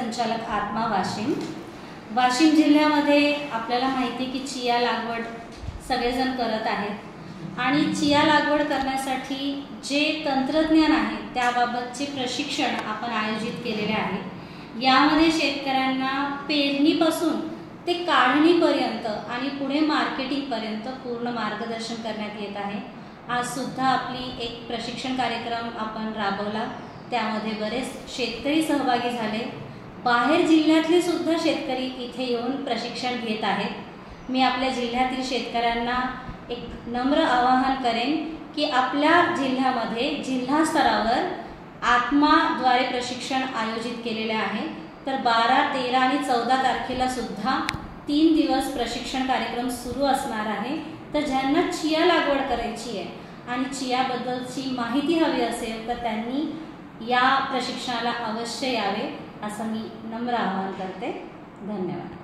संचालक आत्मा वाशिम। वाशिम जिल्ह्यामध्ये आपल्याला माहिती की चिया लागवड सगळेजण करत आहेत आणि चिया लागवड करण्यासाठी जे तंत्रज्ञान आहे त्याबाबतचे प्रशिक्षण आपण आयोजित केलेले आहे। यामध्ये शेतकऱ्यांना पेरणीपासून ते काढणीपर्यंत आणि पुढे मार्केटिंगपर्यंत पूर्ण मार्गदर्शन करण्यात येत आहे। आज सुद्धा आपली एक प्रशिक्षण कार्यक्रम आपण राबवला, त्यामध्ये बरेच शेतकरी सहभागी झाले। बाहेर जिल्ह्यातले सुद्धा शेतकरी इथे येऊन प्रशिक्षण घेत आहेत। मी आपल्या जिल्ह्यातील शेतकऱ्यांना एक नम्र आवाहन करेन की आपल्या जिल्ह्यामध्ये जिल्हा स्तरावर आत्माद्वारे प्रशिक्षण आयोजित केलेले आहे। तर 12, 13 आणि 14 तारखेला सुद्धा 3 दिवस प्रशिक्षण कार्यक्रम सुरू असणार आहे। तर ज्यांना चिया लागवड करायची आहे आणि चियाबद्दलची माहिती हवी असेल तर त्यांनी या प्रशिक्षणाला अवश्य यावे असं मी नम्र आवाहन करते। धन्यवाद।